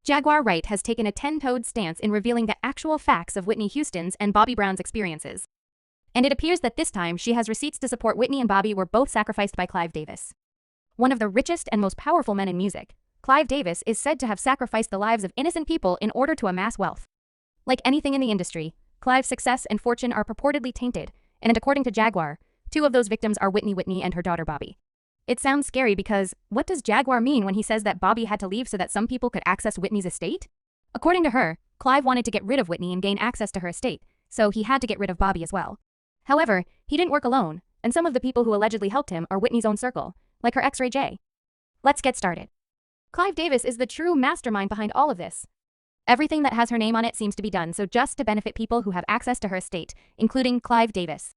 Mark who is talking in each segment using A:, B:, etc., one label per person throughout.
A: Jaguar Wright has taken a 10-toed stance in revealing the actual facts of Whitney Houston's and Bobbi Brown's experiences. And it appears that this time she has receipts to support Whitney and Bobbi were both sacrificed by Clive Davis. One of the richest and most powerful men in music, Clive Davis is said to have sacrificed the lives of innocent people in order to amass wealth. Like anything in the industry, Clive's success and fortune are purportedly tainted, and according to Jaguar, two of those victims are Whitney and her daughter Bobbi. It sounds scary because what does Jaguar mean when he says that Bobbi had to leave so that some people could access Whitney's estate? According to her, Clive wanted to get rid of Whitney and gain access to her estate, so he had to get rid of Bobbi as well. However, he didn't work alone, and some of the people who allegedly helped him are Whitney's own circle, like her ex Ray J. Let's get started. Clive Davis is the true mastermind behind all of this. Everything that has her name on it seems to be done so just to benefit people who have access to her estate, including Clive Davis.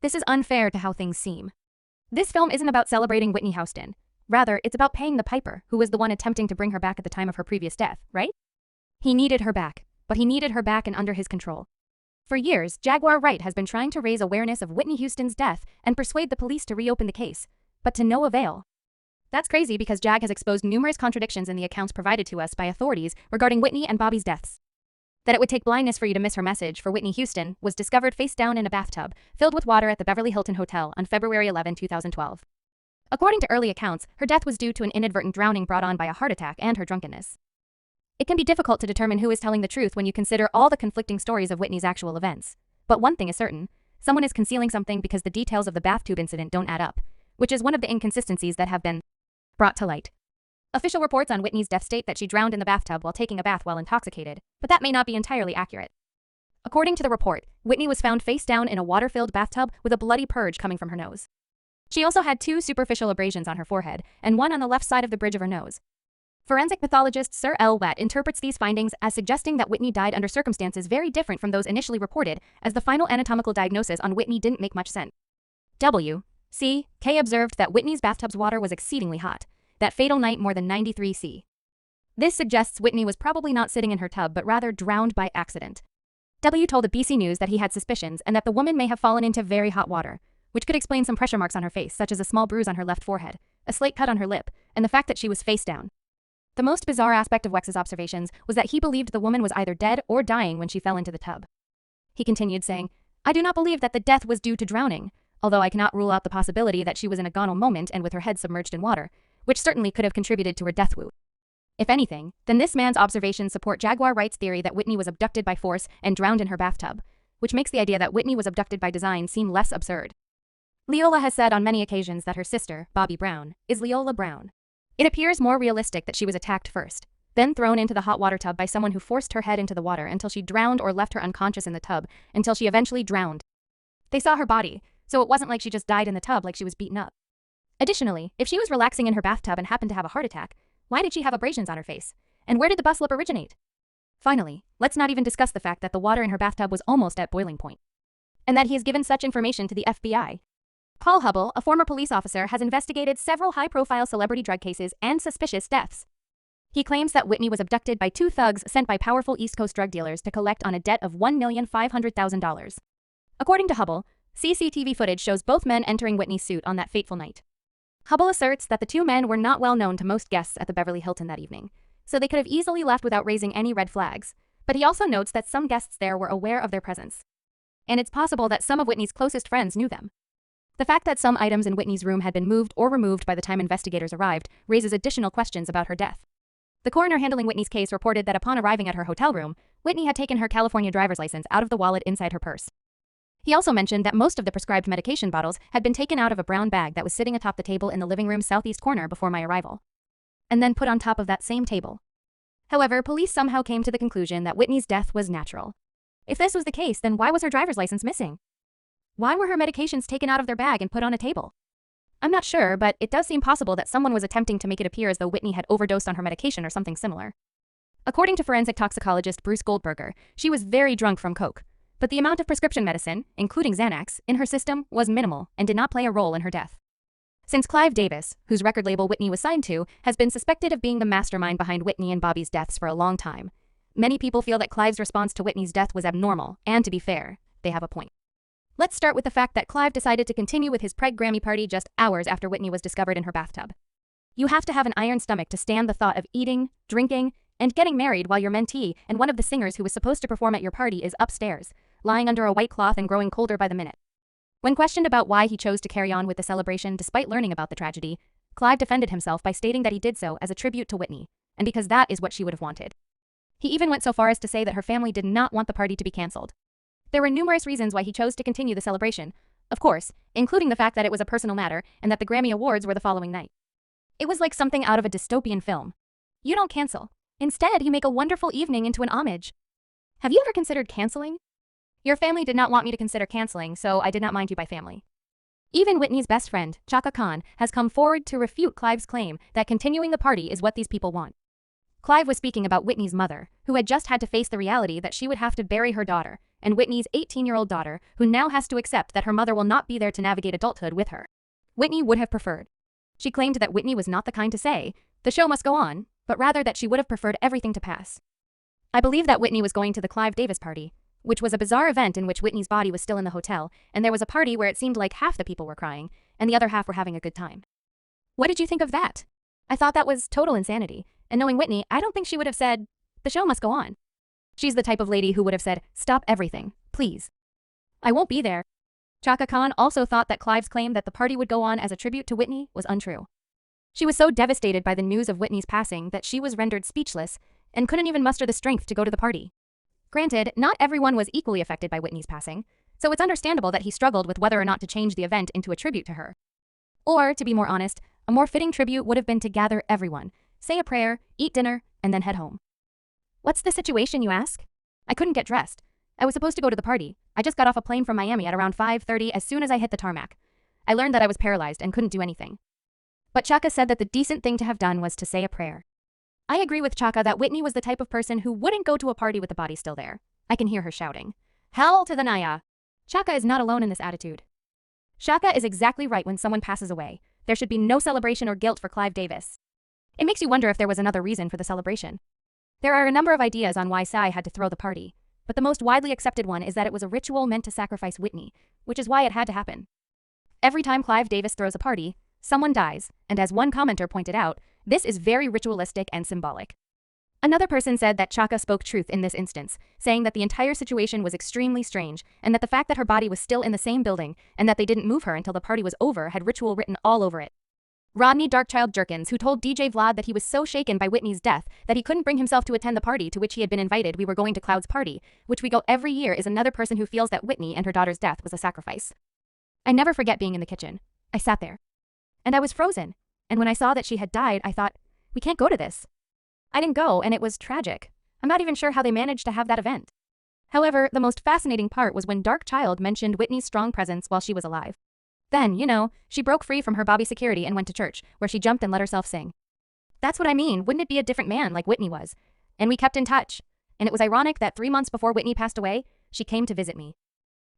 A: This is unfair to how things seem. This film isn't about celebrating Whitney Houston. Rather, it's about paying the piper, who was the one attempting to bring her back at the time of her previous death, right? He needed her back, but he needed her back and under his control. For years, Jaguar Wright has been trying to raise awareness of Whitney Houston's death and persuade the police to reopen the case, but to no avail. That's crazy because Jag has exposed numerous contradictions in the accounts provided to us by authorities regarding Whitney and Bobbi's deaths. That it would take blindness for you to miss her message for Whitney Houston was discovered face down in a bathtub filled with water at the Beverly Hilton Hotel on February 11, 2012. According to early accounts, her death was due to an inadvertent drowning brought on by a heart attack and her drunkenness. It can be difficult to determine who is telling the truth when you consider all the conflicting stories of Whitney's actual events. But one thing is certain, someone is concealing something because the details of the bathtub incident don't add up, which is one of the inconsistencies that have been brought to light. Official reports on Whitney's death state that she drowned in the bathtub while taking a bath while intoxicated, but that may not be entirely accurate. According to the report, Whitney was found face down in a water-filled bathtub with a bloody purge coming from her nose. She also had 2 superficial abrasions on her forehead and one on the left side of the bridge of her nose. Forensic pathologist Sir L. Wett interprets these findings as suggesting that Whitney died under circumstances very different from those initially reported, as the final anatomical diagnosis on Whitney didn't make much sense. W.C.K. observed that Whitney's bathtub's water was exceedingly hot, that fatal night more than 93 C. This suggests Whitney was probably not sitting in her tub but rather drowned by accident. W told the BC News that he had suspicions and that the woman may have fallen into very hot water, which could explain some pressure marks on her face, such as a small bruise on her left forehead, a slight cut on her lip, and the fact that she was face down. The most bizarre aspect of Wex's observations was that he believed the woman was either dead or dying when she fell into the tub. He continued saying, "I do not believe that the death was due to drowning, although I cannot rule out the possibility that she was in a gonal moment and with her head submerged in water, which certainly could have contributed to her death wound." If anything, then this man's observations support Jaguar Wright's theory that Whitney was abducted by force and drowned in her bathtub, which makes the idea that Whitney was abducted by design seem less absurd. Leola has said on many occasions that her sister, Bobbi Brown, is Leola Brown. It appears more realistic that she was attacked first, then thrown into the hot water tub by someone who forced her head into the water until she drowned or left her unconscious in the tub until she eventually drowned. They saw her body, so it wasn't like she just died in the tub like she was beaten up. Additionally, if she was relaxing in her bathtub and happened to have a heart attack, why did she have abrasions on her face? And where did the bus lip originate? Finally, let's not even discuss the fact that the water in her bathtub was almost at boiling point, and that he has given such information to the FBI. Paul Hubble, a former police officer, has investigated several high-profile celebrity drug cases and suspicious deaths. He claims that Whitney was abducted by 2 thugs sent by powerful East Coast drug dealers to collect on a debt of $1,500,000. According to Hubble, CCTV footage shows both men entering Whitney's suite on that fateful night. Hubble asserts that the 2 men were not well known to most guests at the Beverly Hilton that evening, so they could have easily left without raising any red flags, but he also notes that some guests there were aware of their presence. And it's possible that some of Whitney's closest friends knew them. The fact that some items in Whitney's room had been moved or removed by the time investigators arrived raises additional questions about her death. The coroner handling Whitney's case reported that upon arriving at her hotel room, Whitney had taken her California driver's license out of the wallet inside her purse. He also mentioned that most of the prescribed medication bottles had been taken out of a brown bag that was sitting atop the table in the living room southeast corner before my arrival, and then put on top of that same table. However, police somehow came to the conclusion that Whitney's death was natural. If this was the case, then why was her driver's license missing? Why were her medications taken out of their bag and put on a table? I'm not sure, but it does seem possible that someone was attempting to make it appear as though Whitney had overdosed on her medication or something similar. According to forensic toxicologist Bruce Goldberger, she was very drunk from coke, but the amount of prescription medicine, including Xanax, in her system was minimal and did not play a role in her death. Since Clive Davis, whose record label Whitney was signed to, has been suspected of being the mastermind behind Whitney and Bobbi's deaths for a long time, many people feel that Clive's response to Whitney's death was abnormal, and to be fair, they have a point. Let's start with the fact that Clive decided to continue with his preg Grammy party just hours after Whitney was discovered in her bathtub. You have to have an iron stomach to stand the thought of eating, drinking, And getting married while your mentee and one of the singers who was supposed to perform at your party is upstairs, lying under a white cloth and growing colder by the minute. When questioned about why he chose to carry on with the celebration despite learning about the tragedy, Clive defended himself by stating that he did so as a tribute to Whitney, and because that is what she would have wanted. He even went so far as to say that her family did not want the party to be cancelled. There were numerous reasons why he chose to continue the celebration, of course, including the fact that it was a personal matter and that the Grammy Awards were the following night. It was like something out of a dystopian film. You don't cancel. Instead, you make a wonderful evening into an homage. Have you ever considered canceling? Your family did not want me to consider canceling, so I did not mind you by family. Even Whitney's best friend, Chaka Khan, has come forward to refute Clive's claim that continuing the party is what these people want. Clive was speaking about Whitney's mother, who had just had to face the reality that she would have to bury her daughter, and Whitney's 18-year-old daughter, who now has to accept that her mother will not be there to navigate adulthood with her. Whitney would have preferred. She claimed that Whitney was not the kind to say, "The show must go on," but rather that she would have preferred everything to pass. I believe that Whitney was going to the Clive Davis party, which was a bizarre event in which Whitney's body was still in the hotel, and there was a party where it seemed like half the people were crying, and the other half were having a good time. What did you think of that? I thought that was total insanity, and knowing Whitney, I don't think she would have said, "The show must go on." She's the type of lady who would have said, "Stop everything, please. I won't be there." Chaka Khan also thought that Clive's claim that the party would go on as a tribute to Whitney was untrue. She was so devastated by the news of Whitney's passing that she was rendered speechless and couldn't even muster the strength to go to the party. Granted, not everyone was equally affected by Whitney's passing, so it's understandable that he struggled with whether or not to change the event into a tribute to her. Or, to be more honest, a more fitting tribute would have been to gather everyone, say a prayer, eat dinner, and then head home. What's the situation, you ask? I couldn't get dressed. I was supposed to go to the party. I just got off a plane from Miami at around 5:30 as soon as I hit the tarmac. I learned that I was paralyzed and couldn't do anything. But Chaka said that the decent thing to have done was to say a prayer. I agree with Chaka that Whitney was the type of person who wouldn't go to a party with the body still there. I can hear her shouting, "Hell to the Naya!" Chaka is not alone in this attitude. Chaka is exactly right. When someone passes away, there should be no celebration or guilt for Clive Davis. It makes you wonder if there was another reason for the celebration. There are a number of ideas on why Sai had to throw the party, but the most widely accepted one is that it was a ritual meant to sacrifice Whitney, which is why it had to happen. Every time Clive Davis throws a party, someone dies, and as one commenter pointed out, this is very ritualistic and symbolic. Another person said that Chaka spoke truth in this instance, saying that the entire situation was extremely strange, and that the fact that her body was still in the same building, and that they didn't move her until the party was over had ritual written all over it. Rodney Darkchild Jerkins, who told DJ Vlad that he was so shaken by Whitney's death that he couldn't bring himself to attend the party to which he had been invited. We were going to Cloud's party, which we go every year, is another person who feels that Whitney and her daughter's death was a sacrifice. I never forget being in the kitchen. I sat there. And I was frozen. And when I saw that she had died, I thought, we can't go to this. I didn't go, and it was tragic. I'm not even sure how they managed to have that event. However, the most fascinating part was when Darkchild mentioned Whitney's strong presence while she was alive. Then, she broke free from her Bobbi security and went to church, where she jumped and let herself sing. That's what I mean, wouldn't it be a different man like Whitney was? And we kept in touch. And it was ironic that 3 months before Whitney passed away, she came to visit me.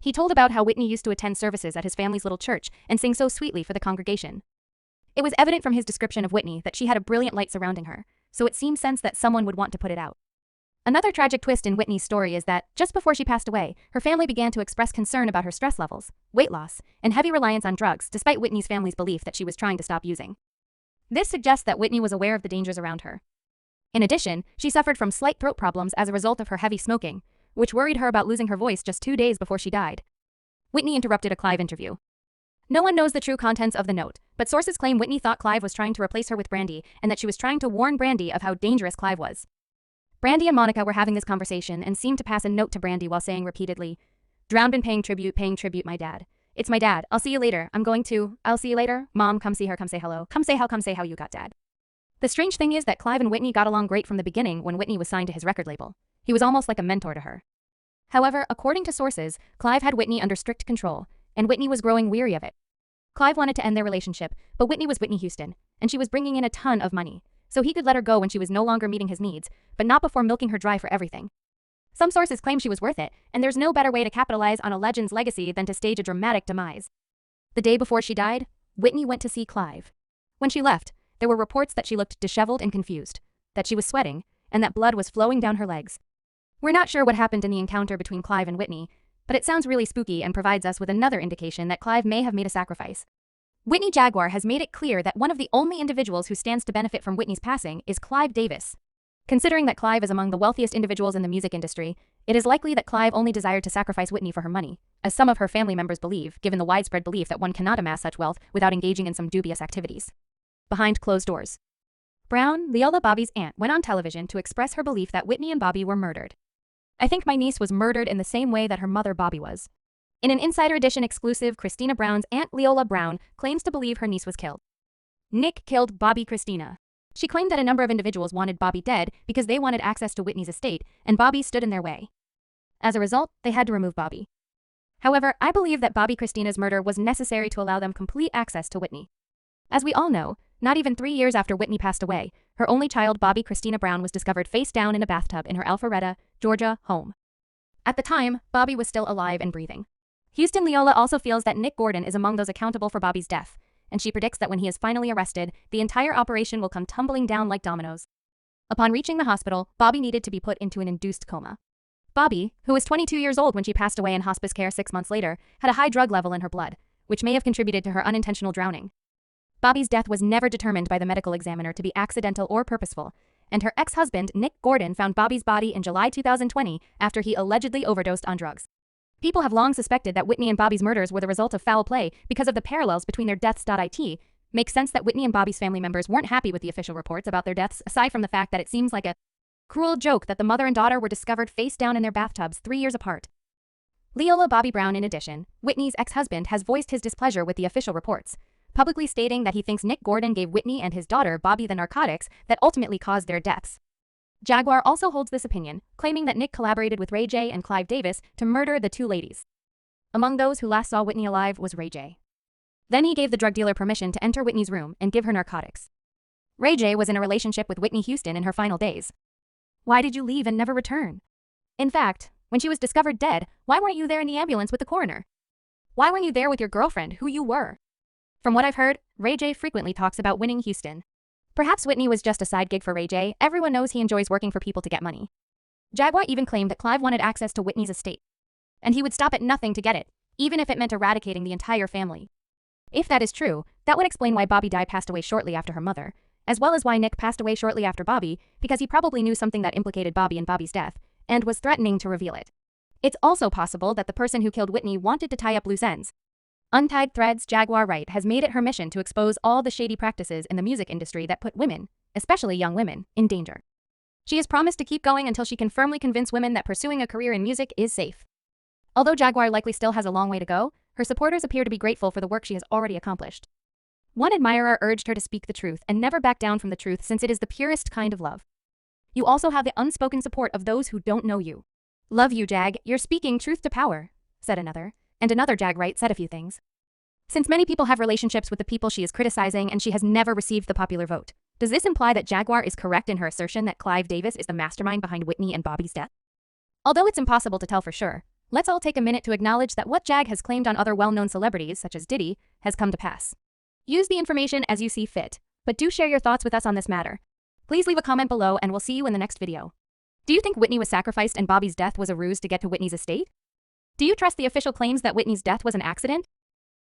A: He told about how Whitney used to attend services at his family's little church and sing so sweetly for the congregation. It was evident from his description of Whitney that she had a brilliant light surrounding her, so it seemed sense that someone would want to put it out. Another tragic twist in Whitney's story is that, just before she passed away, her family began to express concern about her stress levels, weight loss, and heavy reliance on drugs, despite Whitney's family's belief that she was trying to stop using. This suggests that Whitney was aware of the dangers around her. In addition, she suffered from slight throat problems as a result of her heavy smoking, which worried her about losing her voice just 2 days before she died. Whitney interrupted a Clive interview. No one knows the true contents of the note, but sources claim Whitney thought Clive was trying to replace her with Brandy and that she was trying to warn Brandy of how dangerous Clive was. Brandy and Monica were having this conversation and seemed to pass a note to Brandy while saying repeatedly, "Drowned in paying tribute, my dad. It's my dad. I'll see you later. I'll see you later. Mom, come see her, come say hello. Come say how you got dad." The strange thing is that Clive and Whitney got along great from the beginning when Whitney was signed to his record label. He was almost like a mentor to her. However, according to sources, Clive had Whitney under strict control, and Whitney was growing weary of it. Clive wanted to end their relationship, but Whitney was Whitney Houston, and she was bringing in a ton of money, so he could let her go when she was no longer meeting his needs, but not before milking her dry for everything. Some sources claim she was worth it, and there's no better way to capitalize on a legend's legacy than to stage a dramatic demise. The day before she died, Whitney went to see Clive. When she left, there were reports that she looked disheveled and confused, that she was sweating, and that blood was flowing down her legs. We're not sure what happened in the encounter between Clive and Whitney, but it sounds really spooky and provides us with another indication that Clive may have made a sacrifice. Whitney Jaguar has made it clear that one of the only individuals who stands to benefit from Whitney's passing is Clive Davis. Considering that Clive is among the wealthiest individuals in the music industry, it is likely that Clive only desired to sacrifice Whitney for her money, as some of her family members believe, given the widespread belief that one cannot amass such wealth without engaging in some dubious activities. Behind closed doors. Brown, Leola Bobbi's aunt, went on television to express her belief that Whitney and Bobbi were murdered. "I think my niece was murdered in the same way that her mother Bobbi was." In an Insider Edition exclusive, Kristina Brown's aunt Leola Brown claims to believe her niece was killed. Nick killed Bobbi Kristina. She claimed that a number of individuals wanted Bobbi dead because they wanted access to Whitney's estate, and Bobbi stood in their way. As a result, they had to remove Bobbi. However, I believe that Bobbi Kristina's murder was necessary to allow them complete access to Whitney. As we all know, not even 3 years after Whitney passed away, her only child Bobbi Kristina Brown was discovered face down in a bathtub in her Alpharetta, Georgia, home. At the time, Bobbi was still alive and breathing. Houston Leola also feels that Nick Gordon is among those accountable for Bobbi's death, and she predicts that when he is finally arrested, the entire operation will come tumbling down like dominoes. Upon reaching the hospital, Bobbi needed to be put into an induced coma. Bobbi, who was 22 years old when she passed away in hospice care 6 months later, had a high drug level in her blood, which may have contributed to her unintentional drowning. Bobbi's death was never determined by the medical examiner to be accidental or purposeful, and her ex-husband, Nick Gordon, found Bobbi's body in July 2020 after he allegedly overdosed on drugs. People have long suspected that Whitney and Bobbi's murders were the result of foul play because of the parallels between their deaths. It makes sense that Whitney and Bobbi's family members weren't happy with the official reports about their deaths, aside from the fact that it seems like a cruel joke that the mother and daughter were discovered face down in their bathtubs 3 years apart. Leola Bobbi Brown, in addition, Whitney's ex-husband, has voiced his displeasure with the official reports, publicly stating that he thinks Nick Gordon gave Whitney and his daughter Bobbi the narcotics that ultimately caused their deaths. Jaguar also holds this opinion, claiming that Nick collaborated with Ray J and Clive Davis to murder the two ladies. Among those who last saw Whitney alive was Ray J. Then he gave the drug dealer permission to enter Whitney's room and give her narcotics. Ray J was in a relationship with Whitney Houston in her final days. Why did you leave and never return? In fact, when she was discovered dead, why weren't you there in the ambulance with the coroner? Why weren't you there with your girlfriend, who you were? From what I've heard, Ray J frequently talks about winning Houston. Perhaps Whitney was just a side gig for Ray J. Everyone knows he enjoys working for people to get money. Jaguar even claimed that Clive wanted access to Whitney's estate, and he would stop at nothing to get it, even if it meant eradicating the entire family. If that is true, that would explain why Bobbi passed away shortly after her mother, as well as why Nick passed away shortly after Bobbi, because he probably knew something that implicated Bobbi in Bobbi's death, and was threatening to reveal it. It's also possible that the person who killed Whitney wanted to tie up loose ends. Untied Threads' Jaguar Wright has made it her mission to expose all the shady practices in the music industry that put women, especially young women, in danger. She has promised to keep going until she can firmly convince women that pursuing a career in music is safe. Although Jaguar likely still has a long way to go, her supporters appear to be grateful for the work she has already accomplished. One admirer urged her to speak the truth and never back down from the truth, since it is the purest kind of love. You also have the unspoken support of those who don't know you. Love you, Jag, you're speaking truth to power, said another. And another Jag Wright said a few things. Since many people have relationships with the people she is criticizing and she has never received the popular vote, does this imply that Jaguar is correct in her assertion that Clive Davis is the mastermind behind Whitney and Bobbi's death? Although it's impossible to tell for sure, let's all take a minute to acknowledge that what Jag has claimed on other well-known celebrities, such as Diddy, has come to pass. Use the information as you see fit, but do share your thoughts with us on this matter. Please leave a comment below and we'll see you in the next video. Do you think Whitney was sacrificed and Bobbi's death was a ruse to get to Whitney's estate? Do you trust the official claims that Whitney's death was an accident?